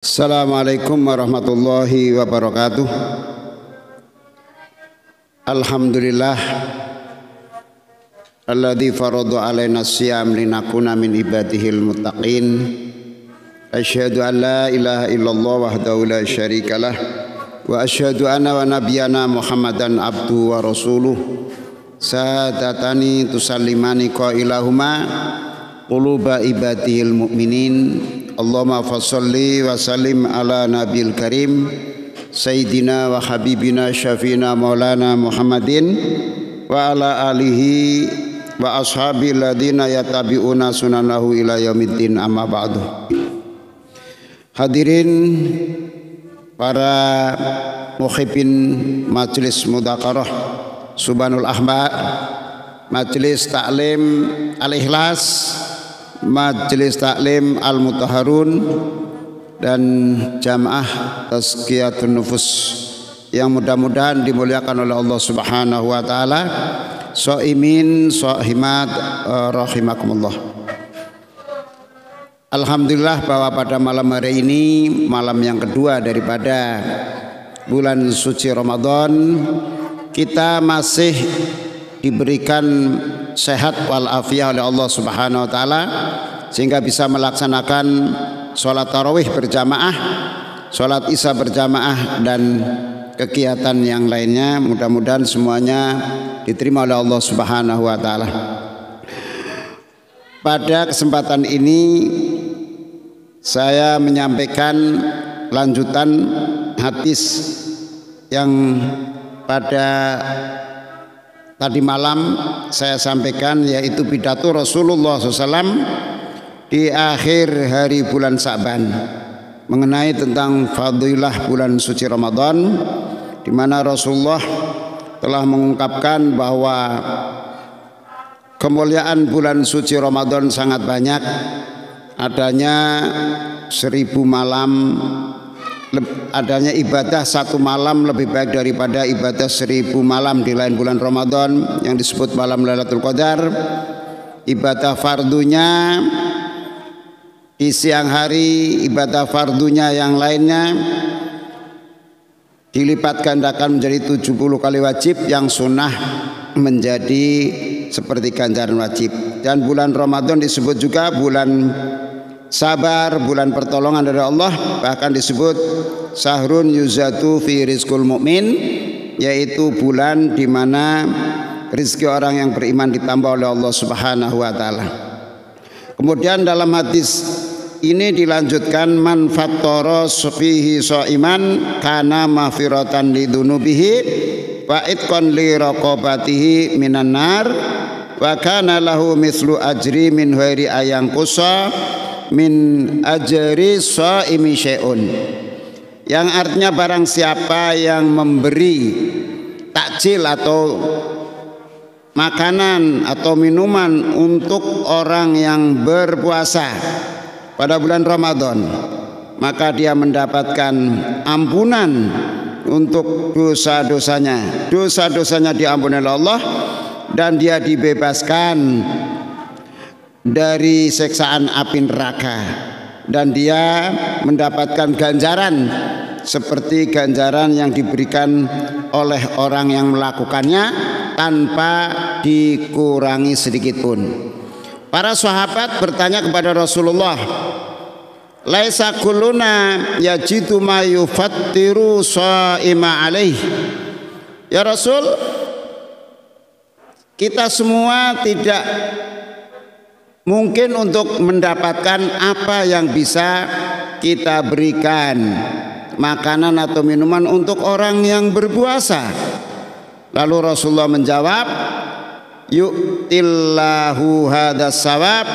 Assalamualaikum warahmatullahi wabarakatuh. Alhamdulillah alladzi farada alaina siyam linakuna min ibadihil muttaqin. Asyhadu an la ilaha illallah wahdahu la syarikalah wa asyhadu anna wa nabiyyana Muhammadan abdu wa rasuluh. Sadatani tusallimani qailahuma quluba ibadihil mu'minin. Allahumma fasholli wa sallim ala nabil karim sayyidina wa habibina syafiina maulana Muhammadin wa ala alihi wa ashabil ladina yatabi'una sunanahu ila yaumiddin, amma ba'du. Hadirin para muhibbin majelis mudzakarah Subhanul Ahmad, majelis taklim Al-Ikhlas, majelis taklim Al-Mutahharun, dan jamaah Tazkiyatun Nufus yang mudah-mudahan dimuliakan oleh Allah Subhanahu wa taala. Shaimin shahimat rahimakumullah. Alhamdulillah bahwa pada malam hari ini, malam yang kedua daripada bulan suci Ramadan, kita masih diberikan sehat wal afiah oleh Allah Subhanahu wa taala sehingga bisa melaksanakan sholat tarawih berjamaah, sholat isya berjamaah, dan kegiatan yang lainnya. Mudah-mudahan semuanya diterima oleh Allah Subhanahu wa taala. Pada kesempatan ini saya menyampaikan lanjutan hadis yang pada tadi malam saya sampaikan, yaitu pidato Rasulullah SAW di akhir hari bulan Sa'ban mengenai tentang fadilah bulan suci Ramadan, di mana Rasulullah telah mengungkapkan bahwa kemuliaan bulan suci Ramadan sangat banyak. Adanya 1000 malam, adanya ibadah 1 malam lebih baik daripada ibadah 1000 malam di lain bulan Ramadan yang disebut malam Lailatul Qadar. Ibadah fardunya di siang hari, ibadah fardunya yang lainnya dilipat gandakan menjadi 70 kali wajib, yang sunnah menjadi seperti ganjaran wajib. Dan bulan Ramadan disebut juga bulan sabar, bulan pertolongan dari Allah, bahkan disebut sahrun yuzatu fi rizqul mu'min, yaitu bulan di mana rezeki orang yang beriman ditambah oleh Allah Subhanahu wa taala. Kemudian dalam hadis ini dilanjutkan, man fattara fihi shaiman kana maghfiratan lidunubihi wa itqan li raqabatihi minan nar wa kana lahu mislu ajri min ghairi ayang qusa min ajri shaimi syai'un, yang artinya barang siapa yang memberi takjil atau makanan atau minuman untuk orang yang berpuasa pada bulan Ramadan, maka dia mendapatkan ampunan untuk dosa-dosanya. Dosa-dosanya diampuni oleh Allah dan dia dibebaskan dari siksaan api neraka, dan dia mendapatkan ganjaran seperti ganjaran yang diberikan oleh orang yang melakukannya tanpa dikurangi sedikit pun. Para sahabat bertanya kepada Rasulullah, laisa kulluna yajidu ma yufattiru shaima alaih. Ya Rasul, kita semua tidak mungkin untuk mendapatkan apa yang bisa kita berikan makanan atau minuman untuk orang yang berpuasa. Lalu Rasulullah menjawab, yu'tillahu hadas sawab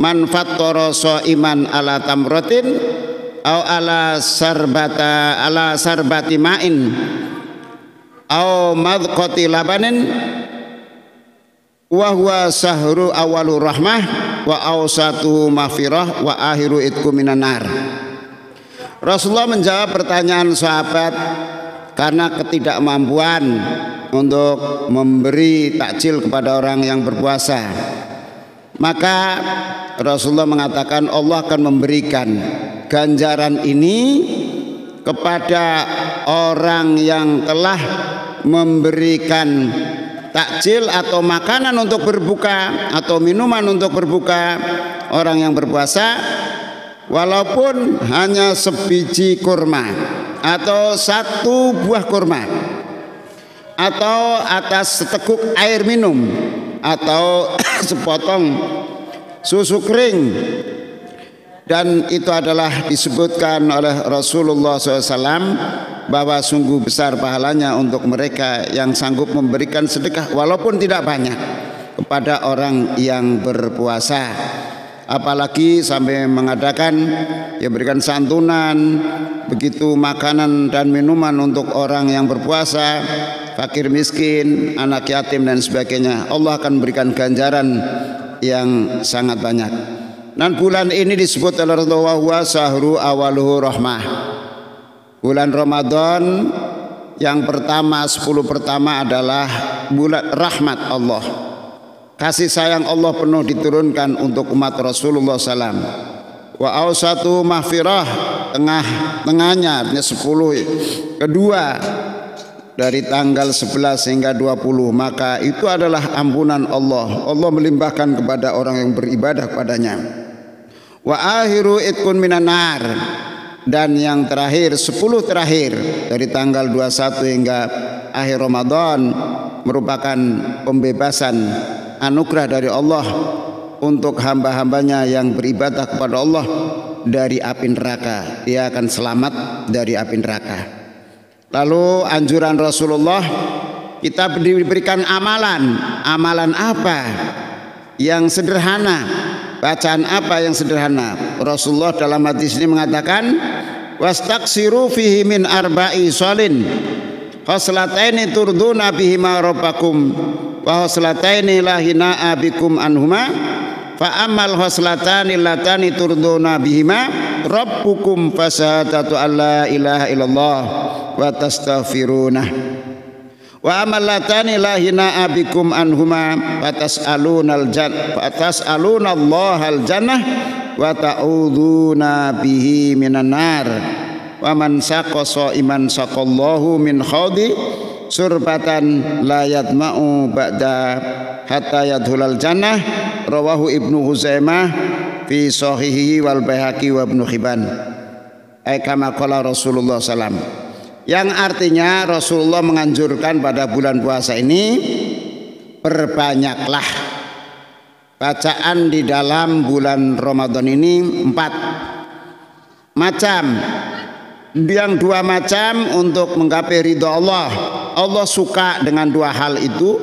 man fattara shaiman ala tamratin au ala sarbati ma'in au madqati labanin wa huwa sahru awalur rahmah wa awsatuhu maghfirah wa akhiru itqu minan nar. Rasulullah menjawab pertanyaan sahabat karena ketidakmampuan untuk memberi takjil kepada orang yang berpuasa. Maka Rasulullah mengatakan Allah akan memberikan ganjaran ini kepada orang yang telah memberikan takjil atau makanan untuk berbuka atau minuman untuk berbuka orang yang berpuasa, walaupun hanya sebiji kurma atau satu buah kurma atau atas seteguk air minum atau sepotong susu kering. Dan itu adalah disebutkan oleh Rasulullah SAW bahwa sungguh besar pahalanya untuk mereka yang sanggup memberikan sedekah walaupun tidak banyak kepada orang yang berpuasa. Apalagi sampai mengadakan ya berikan santunan, begitu makanan dan minuman untuk orang yang berpuasa, fakir miskin, anak yatim dan sebagainya. Allah akan berikan ganjaran yang sangat banyak. Dan bulan ini disebut oleh Rasulullah wa sahru awaluhu rahmah. Bulan Ramadan yang pertama 10 pertama adalah bulan rahmat Allah. Kasih sayang Allah penuh diturunkan untuk umat Rasulullah SAW. Wa awsatu mahfirah, tengahnya artinya 10 kedua dari tanggal 11 hingga 20, maka itu adalah ampunan Allah. Allah melimpahkan kepada orang yang beribadah padanya. Wa akhiru itkun minan nar, dan yang terakhir 10 terakhir dari tanggal 21 hingga akhir Ramadan merupakan pembebasan anugerah dari Allah untuk hamba-hambanya yang beribadah kepada Allah dari api neraka. Dia akan selamat dari api neraka. Lalu anjuran Rasulullah, kita diberikan amalan. Amalan apa yang sederhana? Bacaan apa yang sederhana? Rasulullah dalam hadis ini mengatakan, wastaksiru fihi min arba'i sholin khoslataini turduna bihima rabbakum wa khoslataini lahina abikum anhuma fa amal khoslatani latani turduna bihima rabbukum fasahadatu alla ilaha illallah wa tastaghfirunah wa amallatani lahina abikum anhuma fatas'alunal Allahal jannah wa ta'uduna bihi minan nar wa man saqasa iman saqallahu min khawdi surbatan la yadma'u ba'da hatta yadhulal jannah. Rawahu Ibnu Huzaimah fi sahihihi wal Baihaqi wa Ibnu Hibban. Kama qala Rasulullah sallallahu, yang artinya Rasulullah menganjurkan pada bulan puasa ini perbanyaklah bacaan di dalam bulan Ramadan ini 4 macam. Yang 2 macam untuk menggapai ridha Allah. Allah suka dengan 2 hal itu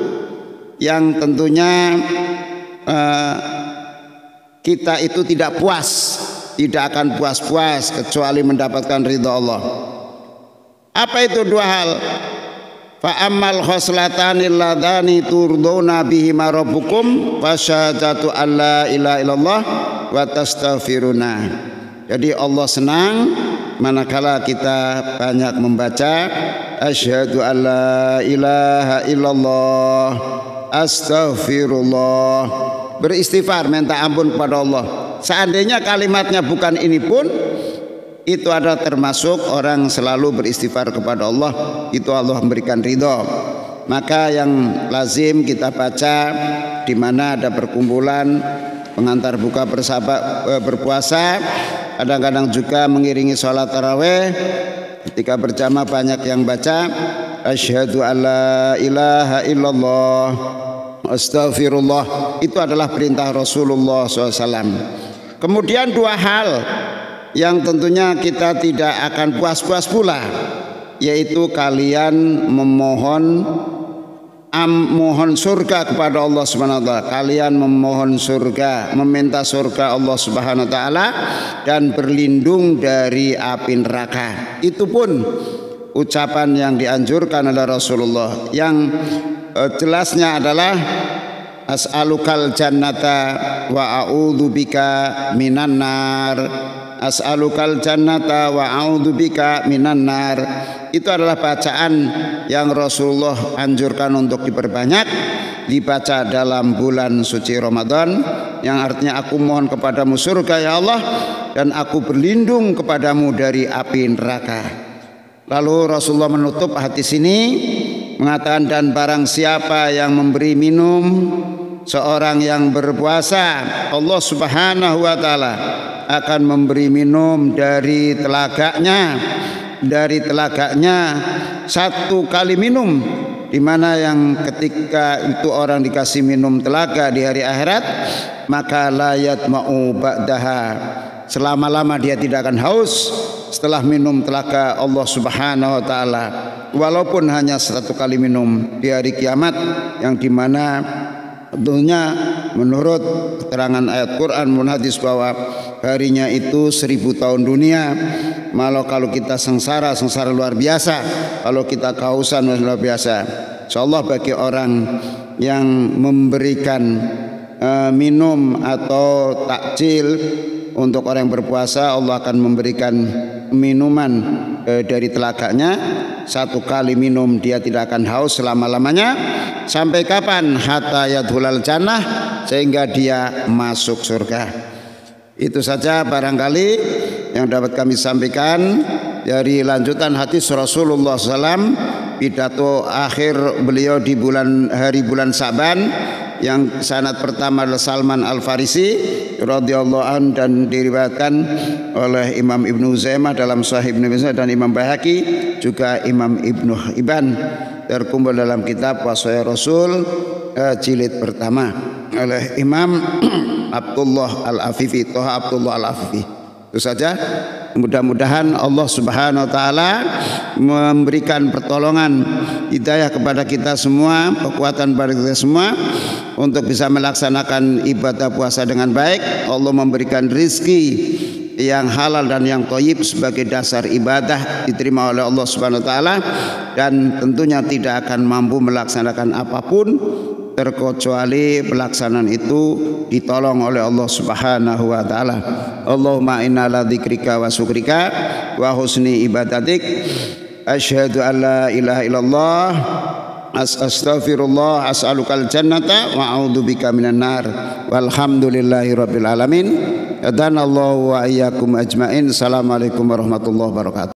yang tentunya kita itu tidak puas, tidak akan puas-puas kecuali mendapatkan ridha Allah. Apa itu 2 hal? Fa ammal khoslatani ladani turduna bihima rabbukum fasyahadatu alla ilaha illallah wa tastaghfiruna. Jadi Allah senang manakala kita banyak membaca asyhadu alla ilaha illallah astaghfirullah, beristighfar, minta ampun kepada Allah. Seandainya kalimatnya bukan ini pun, itu adalah termasuk orang selalu beristighfar kepada Allah, itu Allah memberikan ridho. Maka yang lazim kita baca di mana ada perkumpulan pengantar buka berpuasa, kadang-kadang juga mengiringi sholat taraweh. Ketika berjamaah banyak yang baca asyhadu alla ilaha illallah astaghfirullah, itu adalah perintah Rasulullah SAW. Kemudian 2 hal yang tentunya kita tidak akan puas-puas pula, yaitu kalian mohon surga kepada Allah Subhanahu wa taala. Kalian memohon surga, meminta surga Allah Subhanahu wa taala dan berlindung dari api neraka. Itu pun ucapan yang dianjurkan oleh Rasulullah. Yang jelasnya adalah as'alukal jannata wa a'udzubika minan nar. As'alukal jannata wa a'udzubika minan nar. Itu adalah bacaan yang Rasulullah anjurkan untuk diperbanyak, dibaca dalam bulan suci Ramadan, yang artinya aku mohon kepadamu surga ya Allah, dan aku berlindung kepadamu dari api neraka. Lalu Rasulullah menutup hadis ini mengatakan, dan barang siapa yang memberi minum seorang yang berpuasa, Allah Subhanahu wa taala akan memberi minum dari telaganya satu kali minum, di mana yang ketika itu orang dikasih minum telaga di hari akhirat, maka la yatma'u ba'daha, selama-lama dia tidak akan haus setelah minum telaga Allah Subhanahu wa taala, walaupun hanya satu kali minum di hari kiamat, yang dimana tentunya menurut keterangan ayat Quran maupun hadis bahwa harinya itu 1000 tahun dunia. Malah kalau kita sengsara luar biasa, kalau kita kehausan luar biasa. Insyaallah bagi orang yang memberikan minum atau takjil untuk orang yang berpuasa, Allah akan memberikan minuman dari telaganya. Satu kali minum dia tidak akan haus selama-lamanya. Sampai kapan? Hatta yadkhulal jannah, sehingga dia masuk surga. Itu saja barangkali yang dapat kami sampaikan dari lanjutan hadis Rasulullah SAW, pidato akhir beliau di hari bulan Sa'ban, yang sanad pertama adalah Salman Al-Farisi radhiyallahu an, dan diriwayatkan oleh Imam Ibnu Uzaimah dalam Sahih Ibnu Uzaimah, dan Imam Baihaqi juga Imam Ibnu Hibban, terkumpul dalam kitab Wasaya Rasul jilid pertama oleh Imam Abdullah Al-Afifi, Toha Abdullah Al-Afifi. Itu saja. Mudah-mudahan Allah Subhanahu wa taala memberikan pertolongan hidayah kepada kita semua, kekuatan pada kita semua untuk bisa melaksanakan ibadah puasa dengan baik. Allah memberikan rizki yang halal dan yang thayyib sebagai dasar ibadah diterima oleh Allah Subhanahu wa taala, dan tentunya tidak akan mampu melaksanakan apapun terkecuali pelaksanaan itu ditolong oleh Allah Subhanahu wa taala. Allahumma inna ala dzikrika wa syukrika wa husni ibadatik, asyhadu an la ilaha illallah, astaghfirullah, as'alukal jannata wa a'udzubika minan nar, walhamdulillahi rabbil alamin. Adanallahu wa iyyakum ajmain. Assalamualaikum warahmatullahi wabarakatuh.